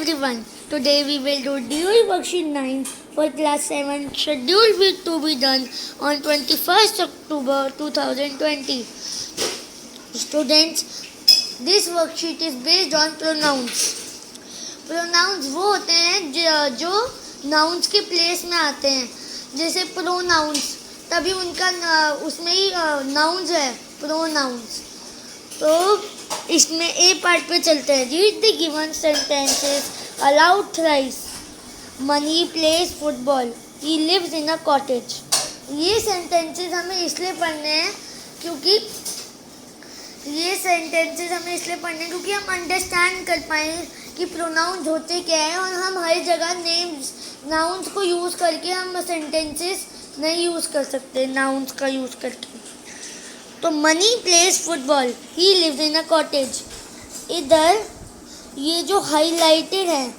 everyone. Today we will do dual worksheet 9 for class 7 scheduled to be done on 21st October 2020. Students, this worksheet is based on pronouns. Pronouns वो होते हैं जो nouns के place में आते हैं. जैसे pronouns, तभी उनका उसमें ही nouns है, pronouns. तो इसमें ए पार्ट पे चलते हैं. Read the given sentences aloud thrice. Mani plays football. He lives in a cottage. ये सेंटेंसेस हमें इसलिए पढ़ने हैं क्योंकि हम अंडरस्टैंड कर पाएँ कि प्रोनाउंस होते क्या है और हम हर जगह नेम्स नाउन्स को यूज़ करके हम सेंटेंसेस नहीं यूज़ कर सकते नाउन्स का यूज़ करके. तो Mani plays football. He lives in a cottage. इधर ये जो हाईलाइटेड है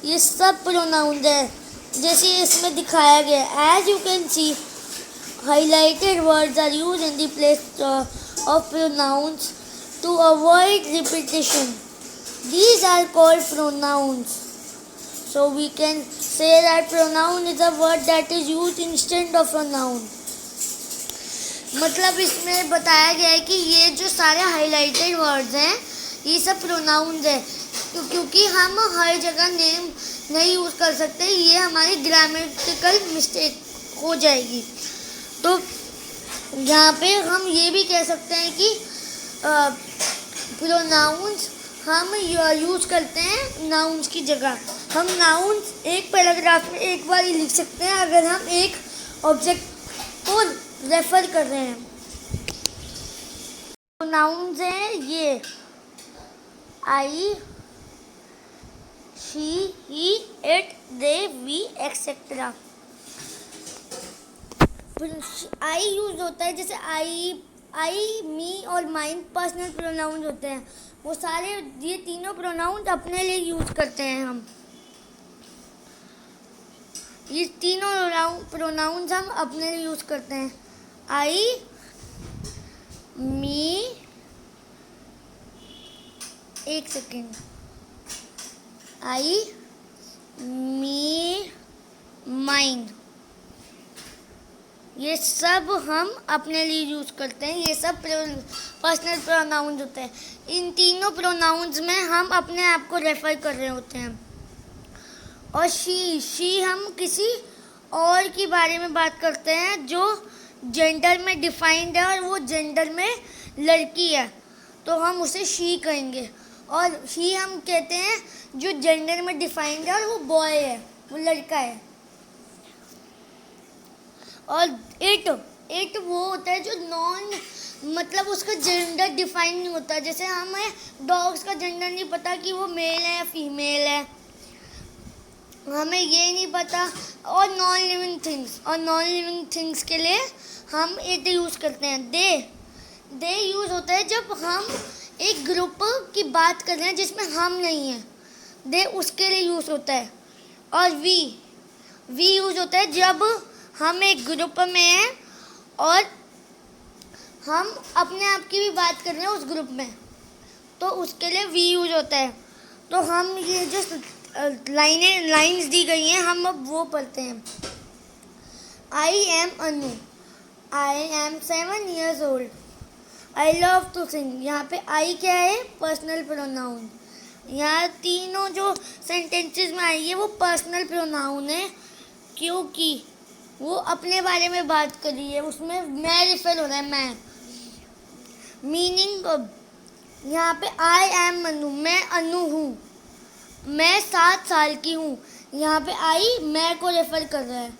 ये सब प्रोनाउंस है जैसे इसमें दिखाया गया. As you can see highlighted words are used in the place of pronouns to avoid repetition. These are called pronouns. So we can say that pronoun is a word that is used instead of a noun. मतलब इसमें बताया गया है कि ये जो सारे highlighted words हैं ये सब प्रोनाउंस है क्योंकि हम हर जगह नेम नहीं यूज़ कर सकते. ये हमारी ग्रामेटिकल मिस्टेक हो जाएगी. तो यहाँ पे हम ये भी कह सकते हैं कि प्रोनाउंस हम यूज़ करते हैं नाउन्स की जगह. हम नाउन्स एक पैराग्राफ में एक बार ही लिख सकते हैं अगर हम एक ऑब्जेक्ट को रेफर कर रहे हैं. नाउन्स हैं ये I, she, he, it, they, we etcetera. I use होता है जैसे आई, मी और माइन पर्सनल प्रोनाउंस होते हैं. वो सारे ये तीनों प्रोनाउंस अपने लिए यूज करते हैं हम. ये तीनों प्रोनाउंस हम अपने लिए यूज करते हैं. आई, मी, एक सेकेंड. आई, मी, माइन. ये सब हम अपने लिए यूज़ करते हैं. ये सब पर्सनल प्रोनाउंस होते हैं. इन तीनों प्रोनाउंस में हम अपने आप को रेफर कर रहे होते हैं. और शी हम किसी और के बारे में बात करते हैं जो जेंडर में डिफाइंड है और वो जेंडर में लड़की है तो हम उसे शी कहेंगे. और शी हम कहते हैं जो जेंडर में डिफाइंड है और वो बॉय है, वो लड़का है. और इट वो होता है जो नॉन मतलब उसका जेंडर डिफाइन नहीं होता. जैसे हमें डॉग्स का जेंडर नहीं पता कि वो मेल है या फीमेल है, हमें ये नहीं पता. और नॉन लिविंग थिंग्स के लिए हम इट यूज़ करते हैं. दे यूज़ होता है जब हम एक ग्रुप की बात कर रहे हैं जिसमें हम नहीं हैं. दे उसके लिए यूज़ होता है. और वी यूज़ होता है जब हम एक ग्रुप में हैं और हम अपने आप की भी बात कर रहे हैं उस ग्रुप में तो उसके लिए वी यूज होता है. तो हम ये जो लाइन्स दी गई हैं हम अब वो पढ़ते हैं. I am Anu. I am 7 years old. I love to sing. यहाँ पे आई क्या है? Personal pronoun. यहाँ तीनों जो सेंटेंसेस में आई है वो पर्सनल प्रोनाउन है क्योंकि वो अपने बारे में बात कर रही है. उसमें मैं रेफर हो रहा है. मैं मीनिंग यहाँ पे आई एम अनु. मैं अनु हूँ. मैं 7 साल की हूँ. यहाँ पे आई मैं को रेफर कर रहा है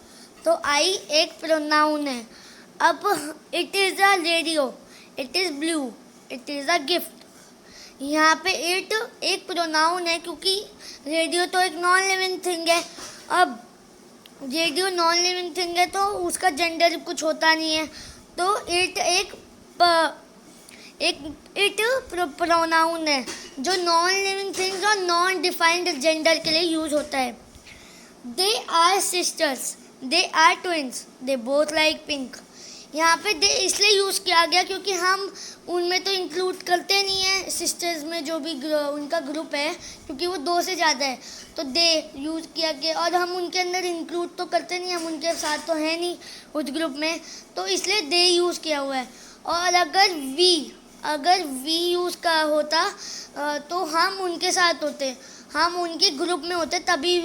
तो आई एक प्रोनाउन है. अब it is a radio. It is blue. It is a gift. यहाँ पे इट एक प्रोनाउन है क्योंकि रेडियो तो एक नॉन लिविंग थिंग है. अब रेडियो नॉन लिविंग थिंग है तो उसका जेंडर कुछ होता नहीं है तो इट प्रोनाउन है जो नॉन लिविंग थिंग्स और नॉन डिफाइंड जेंडर के लिए यूज होता है. They are sisters. They are twins. They both like pink. यहाँ पे दे इसलिए यूज़ किया गया क्योंकि हम उनमें तो इंक्लूड करते नहीं हैं सिस्टर्स में, जो भी उनका ग्रुप है, क्योंकि वो 2 से ज़्यादा है तो दे यूज़ किया गया। और हम उनके अंदर इंक्लूड तो करते नहीं, हम उनके साथ तो है नहीं उस ग्रुप में, तो इसलिए दे यूज़ किया हुआ है। और अगर वी यूज़ का होता तो हम उनके साथ होते, हम उनके ग्रुप में होते, तभी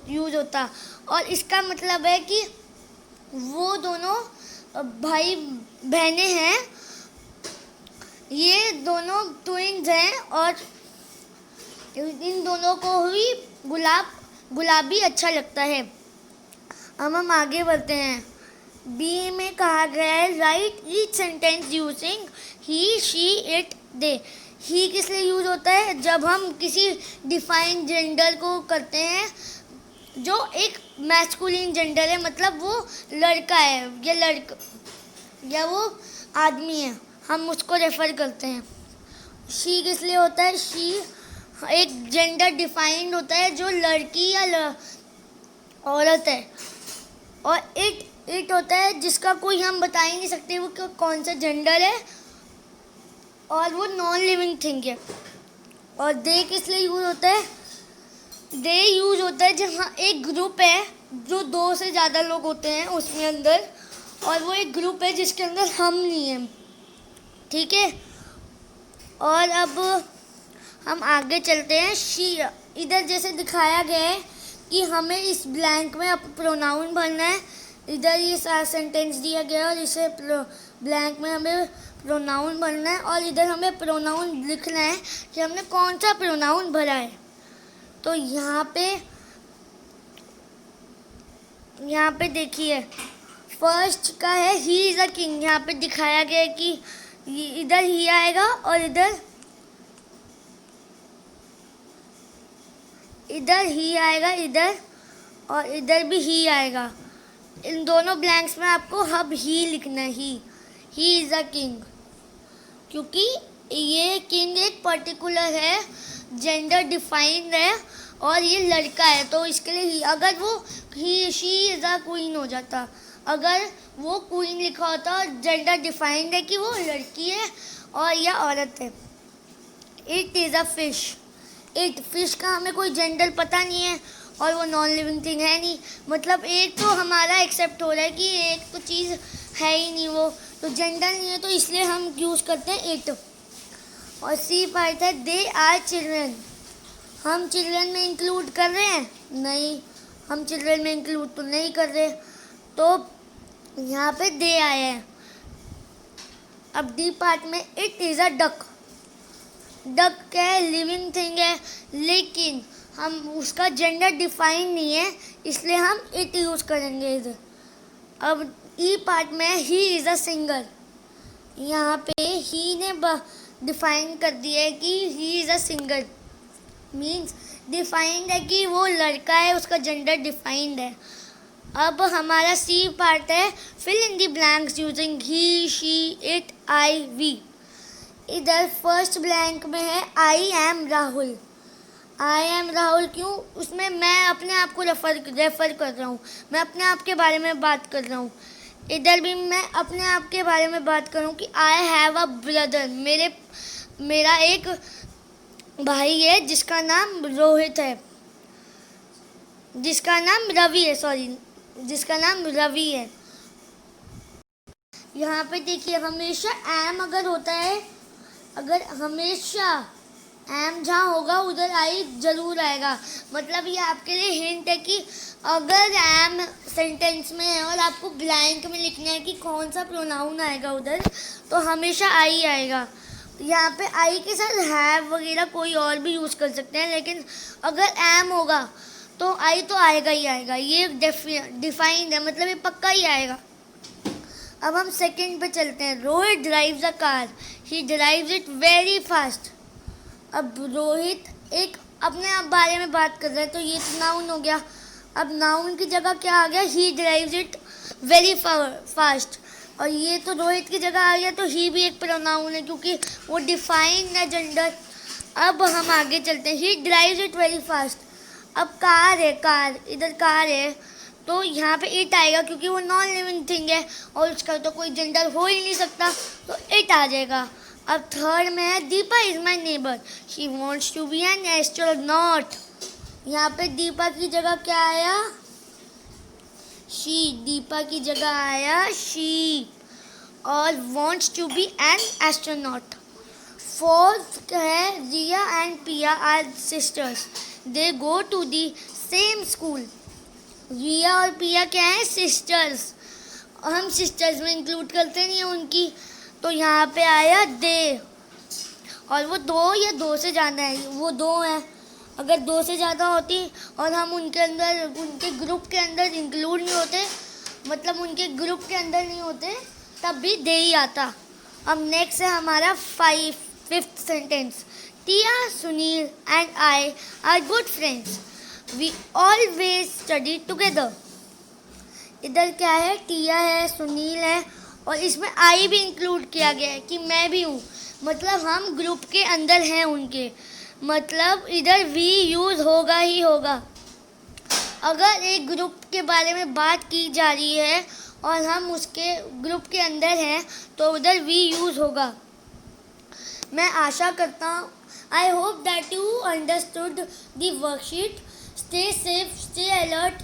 यूज़ होता। और इसका मतलब है कि वो दोनों भाई बहनें हैं, ये दोनों ट्विन्स हैं और इन दोनों को ही गुलाबी अच्छा लगता है। अब हम आगे बढ़ते हैं। बी में कहा गया है write each sentence using he, she, it, they. He किस लिए यूज होता है? जब हम किसी डिफाइंड जेंडर को करते हैं जो एक मैस्कुलिन जेंडर है, मतलब वो लड़का है या वो आदमी है, हम उसको रेफर करते हैं। शी किस लिए होता है? शी एक जेंडर डिफाइंड होता है जो लड़की या औरत है। और इट होता है जिसका कोई हम बता ही नहीं सकते वो कौन सा जेंडर है, और वो नॉन लिविंग थिंग है। और दे किस लिए यूज होता है? दे यूज होता है जहाँ एक ग्रुप है जो 2 से ज़्यादा लोग होते हैं उसमें अंदर, और वो एक ग्रुप है जिसके अंदर हम नहीं हैं, ठीक है। और अब हम आगे चलते हैं। शी, इधर जैसे दिखाया गया है कि हमें इस ब्लैंक में अब प्रोनाउन भरना है। इधर ये सारा सेंटेंस दिया गया है और इसे ब्लैंक में हमें प्रोनाउन भरना है, और इधर हमें प्रोनाउन लिखना है कि हमने कौन सा प्रोनाउन भरा है। तो यहाँ पे देखिए फर्स्ट का है ही इज़ अ किंग। यहाँ पे दिखाया गया है कि इधर ही आएगा और इधर ही आएगा, इधर और इधर भी ही आएगा। इन दोनों ब्लैंक्स में आपको अब ही लिखना है, ही इज़ अ किंग, क्योंकि ये किंग एक पर्टिकुलर है, जेंडर डिफाइंड है और ये लड़का है, तो इसके लिए ही। अगर वो ही शी इज़ अ क्वीन हो जाता, अगर वो क्वीन लिखा होता और जेंडर डिफाइंड है कि वो लड़की है और या औरत है। It is a fish. Fish का हमें कोई जेंडर पता नहीं है और वो नॉन लिविंग थिंग है नहीं, मतलब एक तो हमारा एक्सेप्ट हो रहा है कि एक तो चीज़ है ही नहीं, वो तो जेंडर नहीं है, तो इसलिए हम यूज़ करते हैं इट। और सी पार्ट है दे आर चिल्ड्रन। हम चिल्ड्रन में इंक्लूड कर रहे हैं? नहीं, हम चिल्ड्रन में इंक्लूड तो नहीं कर रहे, तो यहाँ पे दे आए हैं। अब डी पार्ट में it is a duck. Duck क्या है? लिविंग थिंग है, लेकिन हम उसका जेंडर डिफाइन नहीं है, इसलिए हम इट यूज़ करेंगे इधर। अब ई पार्ट में ही इज़ अ सिंगर। यहाँ पे ही ने डिफाइन कर दिया है कि he is a singer, means defined है कि वो लड़का है, उसका जेंडर डिफाइंड है। अब हमारा सी पार्ट है fill in the blanks using he, she, it, I, we. इधर फर्स्ट ब्लैंक में है I am Rahul. I am Rahul क्यों? उसमें मैं अपने आप को रेफर कर रहा हूँ, मैं अपने आप के बारे में बात कर रहा हूँ। इधर भी मैं अपने आप के बारे में बात कर रहा हूँ कि आई हैव अ ब्रदर। मेरा एक भाई है जिसका नाम रोहित है, जिसका नाम रवि है। यहाँ पे देखिए हमेशा एम अगर होता है, अगर हमेशा एम जहाँ होगा उधर आई जरूर आएगा, मतलब ये आपके लिए हिंट है कि अगर एम सेंटेंस में है और आपको ब्लैंक में लिखना है कि कौन सा प्रोनाउन आएगा उधर, तो हमेशा आई आएगा। यहाँ पे आई के साथ हैव वगैरह कोई और भी यूज़ कर सकते हैं, लेकिन अगर एम होगा तो आई तो आएगा ही आएगा, ये डिफाइंड है, मतलब ये पक्का ही आएगा। अब हम सेकंड पे चलते हैं। Rohit drives a car, he drives it very fast. अब रोहित एक अपने आप बारे में बात कर रहा है, तो ये तो नाउन हो गया। अब नाउन की जगह क्या आ गया? ही ड्राइव्स इट वेरी फास्ट, और ये तो रोहित की जगह आ गया, तो ही भी एक प्रोनाउन है क्योंकि वो डिफाइंड है जेंडर। अब हम आगे चलते हैं। ही ड्राइव्स इट वेरी फास्ट। अब कार है, इधर कार है, तो यहाँ पे इट आएगा क्योंकि वो नॉन लिविंग थिंग है और उसका तो कोई जेंडर हो ही नहीं सकता, तो इट आ जाएगा। अब थर्ड में है Deepa is my neighbour, she wants to be an astronaut. यहाँ पे दीपा की जगह क्या आया? शी। दीपा की जगह आया शी और wants to be an astronaut. Fourth है Riya and Piya are sisters, they go to the same school. Riya और पिया क्या है? सिस्टर्स। हम सिस्टर्स में इंक्लूड करते नहीं हैं उनकी, तो यहाँ पे आया दे। और वो दो या दो से ज़्यादा है, वो दो हैं। अगर दो से ज़्यादा होती और हम उनके अंदर उनके ग्रुप के अंदर इंक्लूड नहीं होते, मतलब उनके ग्रुप के अंदर नहीं होते, तब भी दे ही आता। अब नेक्स्ट है हमारा fifth sentence, Tiya, Sunil and I are good friends, we always study together. इधर क्या है? टिया है, सुनील है और इसमें आई भी इंक्लूड किया गया है कि मैं भी हूँ, मतलब हम ग्रुप के अंदर हैं उनके, मतलब इधर वी यूज़ होगा ही होगा। अगर एक ग्रुप के बारे में बात की जा रही है और हम उसके ग्रुप के अंदर हैं तो उधर वी यूज़ होगा। मैं आशा करता हूँ, I hope that you understood the worksheet. Stay safe, stay alert,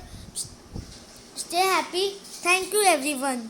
stay happy. Thank you everyone.